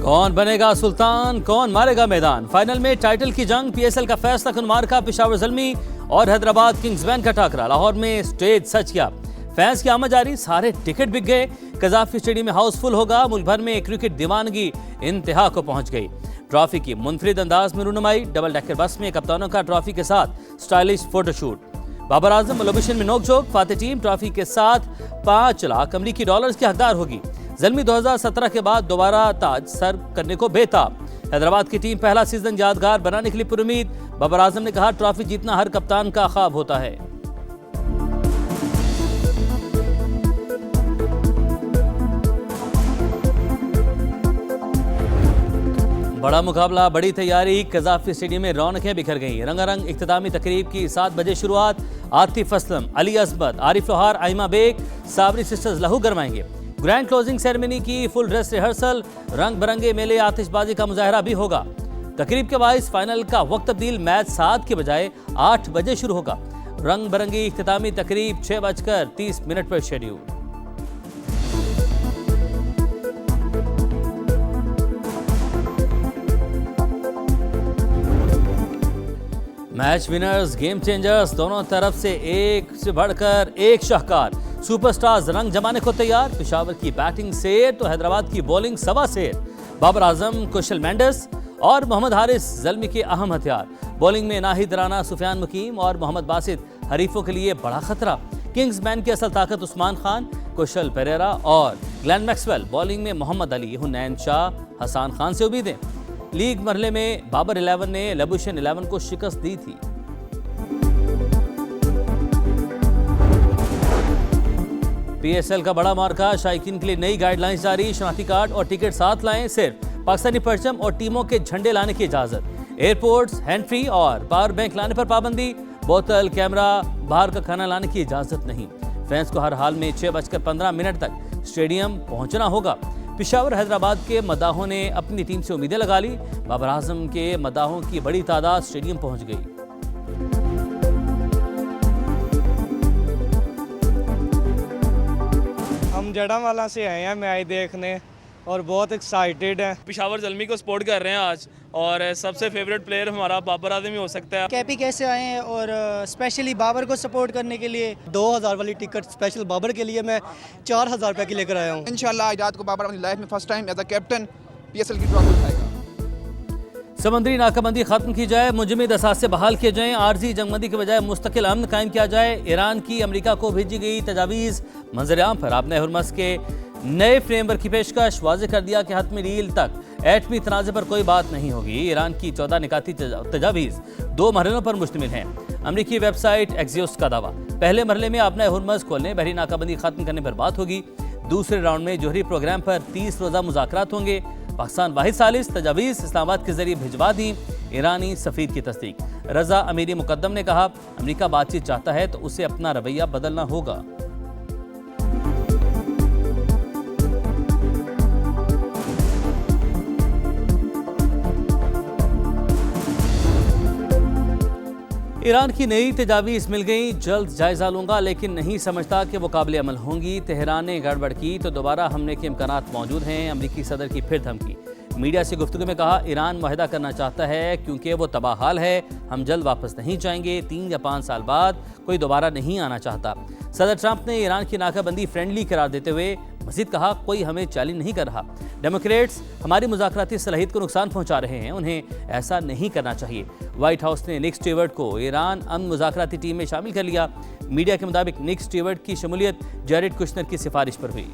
कौन बनेगा सुल्तान, कौन मारेगा मैदान। फाइनल में टाइटल की जंग, पीएसएल का फैसला कुनमार का पेशावर ज़ल्मी और हैदराबाद किंग्स बैन का टाकरा। लाहौर में स्टेज सच किया, फैंस की आमद जारी, सारे टिकट बिक गए। कजाफी स्टेडियम में हाउसफुल होगा। मुल्क भर में क्रिकेट दीवानगी इंतहा को पहुंच गई। ट्रॉफी की मुनफरिद अंदाज में रूनुमाई, डबल डेकर बस में कप्तानों का ट्रॉफी के साथ स्टाइलिश फोटोशूट। बाबर आजम लोबिशन में नोकझोंक, फातेह टीम ट्रॉफी के साथ 5 लाख अमरीकी डॉलर्स की हकदार होगी। ज़ल्मी 2017 के बाद दोबारा ताज सर करने को बेताब। हैदराबाद की टीम पहला सीजन यादगार बनाने के लिए पुरुमीद। बाबर आजम ने कहा, ट्रॉफी जीतना हर कप्तान का ख्वाब होता है। बड़ा मुकाबला, बड़ी तैयारी, कजाफी स्टेडियम में रौनकें बिखर गईं। रंगारंग इख्तितामी तकरीब की 7 बजे शुरुआत। आतिफ असलम, अली अजमत, आरिफ लोहार, आइमा बेग, साबरी सिस्टर्स लहू गरमाएंगे। ग्रैंड क्लोजिंग सेरेमनी की फुल ड्रेस रिहर्सल, रंग बिरंगे मेले, आतिशबाजी का मुजाहरा भी होगा। तकरीब के बाइस फाइनल का वक्त तब्दील, मैच 7 के बजाय 8 बजे शुरू होगा। रंग बिरंगी इख्तितामी तकरीब 6:30 पर schedule. Match winners, game changers, दोनों तरफ से एक से बढ़कर एक शाहकार। सुपरस्टार्स रंग जमाने को तैयार। पेशावर की बैटिंग शेर तो हैदराबाद की बॉलिंग सवा शेर। बाबर आजम, कुशल मेंडिस और मोहम्मद हारिस ज़ल्मी के अहम हथियार। बॉलिंग में नाहिद राना, सुफियान मुकीम और मोहम्मद बासित हरीफों के लिए बड़ा खतरा। किंग्स मैन की असल ताकत उस्मान खान, कुशल पेरेरा और ग्लेन मैक्सवेल। बॉलिंग में मोहम्मद अली, हुनैन शाह, हसान खान से उम्मीदें। लीग मरहले में बाबर 11 ने लबुशन 11 को शिकस्त दी थी। पीएसएल का बड़ा मार्का, शायकीन के लिए नई गाइडलाइंस जारी। शनाख्ती कार्ड और टिकट साथ लाएं, सिर्फ पाकिस्तानी परचम और टीमों के झंडे लाने की इजाजत। एयरपोर्ट्स, हैंड फ्री और पावर बैंक लाने पर पाबंदी। बोतल, कैमरा, बाहर का खाना लाने की इजाजत नहीं। फैंस को हर हाल में 6:15 तक स्टेडियम पहुंचना होगा। पेशावर हैदराबाद के मदाहों ने अपनी टीम से उम्मीदें लगा ली। बाबर आजम के मदाहों की बड़ी तादाद स्टेडियम पहुंच गई। हम जड़ावाला से आए हैं मैच देखने और बहुत एक्साइटेड हैं। पेशावर ज़ल्मी को सपोर्ट कर रहे हैं आज, और सबसे फेवरेट प्लेयर हमारा बाबर आजम ही हो सकता है। कैपी कैसे आए हैं और स्पेशली बाबर को सपोर्ट करने के लिए 2000 वाली टिकट स्पेशल बाबर के लिए मैं 4000 रुपये की लेकर आया हूँ। इंशाल्लाह आजाद को बाबर अपनी लाइफ में first time as a captain PSL की ट्रॉफी उठाएगा। समंदरी नाकाबंदी खत्म की जाए, मुजमिद असासे बहाल किए जाएं, आर्जी जंगबंदी के बजाय मुस्तकिल अमन कायम किया जाए। ईरान की अमेरिका को भेजी गई तजावीज़ मंजर-ए-आम पर आबने हुर्मस के नए फ्रेमवर्क की पेशकश। वाज़े कर दिया कि हतमी डील तक एटमी तनाज़े पर कोई बात नहीं होगी। ईरान की 14 निकाती तजावीज़ 2 मरहलों पर मुश्तमिल हैं। अमरीकी वेबसाइट एक्सियोस का दावा, पहले मरहले में आबने हुर्मस खोलने, बहरी नाकाबंदी खत्म करने पर बात होगी। दूसरे राउंड में जोहरी प्रोग्राम पर 30 रोज़ा मुज़ाकरात होंगे। पाकिस्तान वाहिद सालिस तजावीज़ इस्लामाबाद के जरिए भिजवा दी। ईरानी सफ़ीर की तस्दीक। रजा अमीरी मुकद्दम ने कहा, अमरीका बातचीत चाहता है तो उसे अपना रवैया बदलना होगा। ईरान की नई तजावीज़ मिल गई, जल्द जायजा लूंगा, लेकिन नहीं समझता कि वो काबिल अमल होंगी। तेहरान ने गड़बड़ की तो दोबारा हमले के इम्कानात मौजूद हैं। अमरीकी सदर की फिर धमकी। मीडिया से गुफ्तगू में कहा, ईरान मुआहदा करना चाहता है क्योंकि वो तबाहाल है। हम जल्द वापस नहीं जाएंगे। 3 या 5 साल बाद कोई दोबारा नहीं आना चाहता। सदर ट्रंप ने ईरान की नाकाबंदी फ्रेंडली करार देते हुए मज़ीद कहा, कोई हमें चैलेंज नहीं कर रहा। डेमोक्रेट्स हमारी मुज़ाकराती सलाहियत को नुकसान पहुंचा रहे हैं, उन्हें ऐसा नहीं करना चाहिए। व्हाइट हाउस ने निक स्टीवर्ट को ईरान अमन मुज़ाकराती टीम में शामिल कर लिया। मीडिया के मुताबिक निक स्टीवर्ट की शमूलियत जैरेड कुशनर की सिफारिश पर हुई।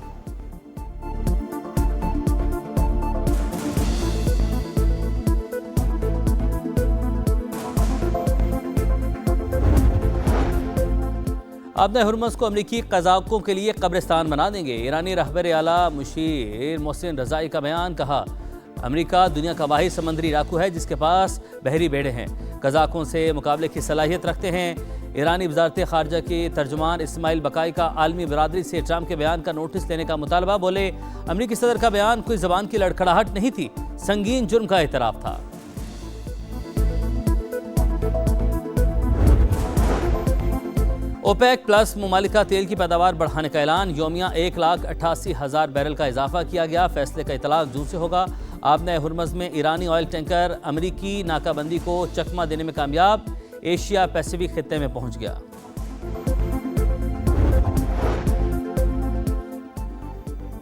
आबने हुर्मस को अमरीकी कज़ाकों के लिए कब्रिस्तान बना देंगे। ईरानी रहबर आला मुशीर मोहसिन रज़ाई का बयान, कहा, अमरीका दुनिया का वाहिद समंदरी डाकू है जिसके पास बहरी बेड़े हैं। कज़ाकों से मुकाबले की सलाहियत रखते हैं। ईरानी वज़ारत ख़ारजा के तर्जुमान इस्माइल बकाई का आलमी बरादरी से ट्रंप के बयान का नोटिस लेने का मुतालबा। बोले, अमरीकी सदर का बयान कोई ज़बान की लड़खड़ाहट नहीं थी, संगीन जुर्म का एतराफ़ था। ओपेक प्लस मुमालिका तेल की पैदावार बढ़ाने का ऐलान। योमिया 1,88,000 बैरल का इजाफा किया गया। फैसले का इतलाक जून से होगा। आबने हुर्मज़ में ईरानी ऑयल टैंकर अमरीकी नाकाबंदी को चकमा देने में कामयाब। एशिया पैसिफिक खित्ते में पहुंच गया।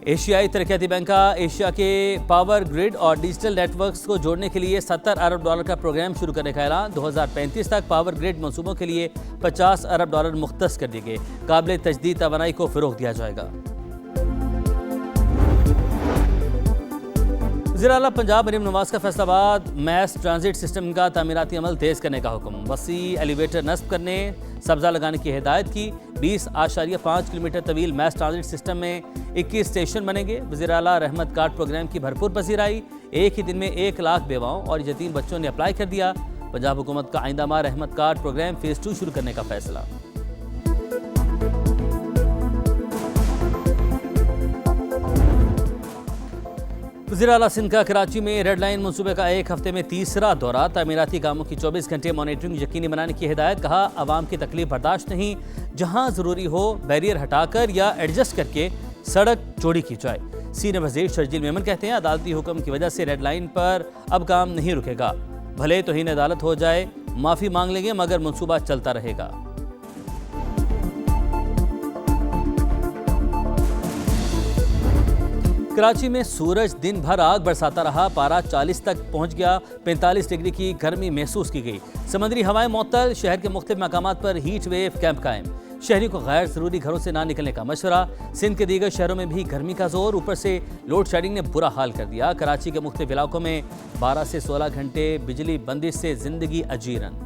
एशियाई तरक्याती बैंक का एशिया के पावर ग्रिड और डिजिटल नेटवर्क्स को जोड़ने के लिए $70 अरब का प्रोग्राम शुरू करने का ऐलान। 2035 तक पावर ग्रिड मंसूबों के लिए $50 अरब मुख्तस कर दिए गए। काबिल तजदीद तवानाई को फ़रोग़ दिया जाएगा। वज़ीर-ए-आला पंजाब मरीम नवाज का फैसलाबाद मैस ट्रांजिट सिस्टम का तामीराती अमल तेज़ करने का हुक्म। वसी एलिवेटर नस्ब करने, सब्ज़ा लगाने की हिदायत की। 20.5 किलोमीटर तवील मैस ट्रांजिट सिस्टम में 21 स्टेशन बनेंगे। वज़ीर-ए-आला रहमत कार्ड प्रोग्राम की भरपूर पसीराई। एक ही दिन में 1 लाख बेवाओं और यतीम बच्चों ने अप्लाई कर दिया। पंजाब हुकूमत का आइंदा माह रहमत कार्ड प्रोग्राम फेज़ 2 शुरू करने का फैसला। वज़ीर-ए-आला सिंध का कराची में रेड लाइन मनसूबे का एक हफ्ते में तीसरा दौरा। तामीराती कामों की 24 घंटे मॉनिटरिंग यकीनी बनाने की हिदायत। कहा आवाम की तकलीफ बर्दाश्त नहीं, जहां ज़रूरी हो बैरियर हटाकर या एडजस्ट करके सड़क चौड़ी की जाए। सीनियर वज़ीर शर्जील मेमन कहते हैं अदालती हुक्म की वजह से रेड लाइन पर अब काम नहीं रुकेगा। भले तौहीन अदालत हो जाए, माफ़ी मांग लेंगे मगर मनसूबा चलता रहेगा। कराची में सूरज दिन भर आग बरसाता रहा। पारा 40 तक पहुंच गया। 45 डिग्री की गर्मी महसूस की गई। समुद्री हवाएं मुअत्तल। शहर के मुख्तलिफ मकामात पर हीट वेव कैंप कायम। शहरी को गैर ज़रूरी घरों से ना निकलने का मशवरा। सिंध के दीगर शहरों में भी गर्मी का जोर। ऊपर से लोड शेडिंग ने बुरा हाल कर दिया। कराची के मुख्तलिफ इलाकों में 12 से 16 घंटे बिजली बंदिश से जिंदगी अजीरन।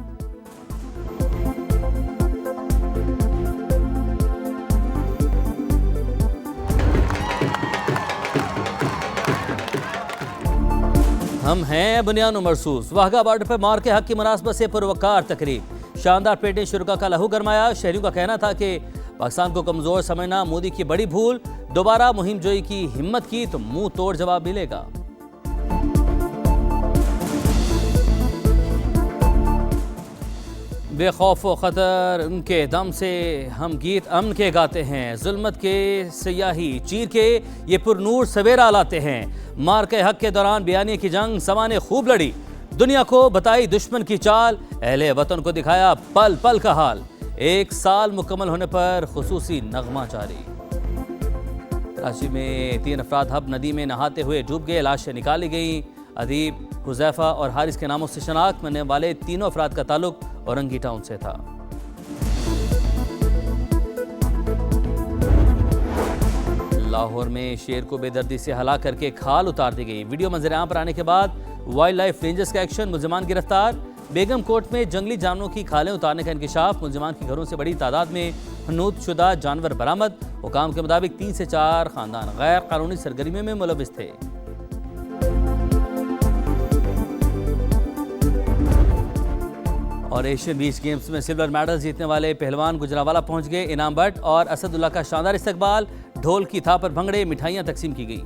हम हैं बुनियान मरसूस। वाहगा बॉर्डर पर मार के हक की मुनासबत से पुरवकार तकरीब। शानदार पेटे शुरा का लहू गरमाया। शहरियों का कहना था कि पाकिस्तान को कमज़ोर समझना मोदी की बड़ी भूल। दोबारा मुहिम जोई की हिम्मत की तो मुंह तोड़ जवाब मिलेगा। बेखौफ व ख़तर उनके दम से हम गीत अमन के गाते हैं। जुल्मत के सियाही चीर के ये पुरनूर सवेरा लाते हैं। मार के हक के दौरान बयानी की जंग समा ने खूब लड़ी। दुनिया को बताई दुश्मन की चाल। अहले वतन को दिखाया पल पल का हाल। 1 साल मुकम्मल होने पर खुसूसी नगमा जारी। कराची में 3 अफराद हब नदी में नहाते हुए डूब गए। लाशें निकाली गईं। अदीब, हुज़ैफा और हारिस के नामों से शनाख्त करने वाले तीनों अफराद का ताल्लुक औरंगी टाउन से था। लाहौर में शेर को बेदर्दी से हलाक करके खाल उतार दी गई। वीडियो मंजर आम पर आने के बाद वाइल्ड लाइफ रेंजर्स का एक्शन। मुलजिमान गिरफ्तार। बेगम कोट में जंगली जानवरों की खालें उतारने का इंकशाफ। मुलजिमान के घरों से बड़ी तादाद में हनूत शुदा जानवर बरामद। हुकाम के मुताबिक 3 से 4 खानदान गैर कानूनी सरगर्मियों में मुलविस थे। और एशियन बीच गेम्स में सिल्वर मेडल जीतने वाले पहलवान गुजरावाला पहुंच गए। इनाम भट्ट और असदुल्ला का शानदार इस्तकबाल। ढोल की थाप पर भंगड़े, मिठाइयां तकसीम की गई।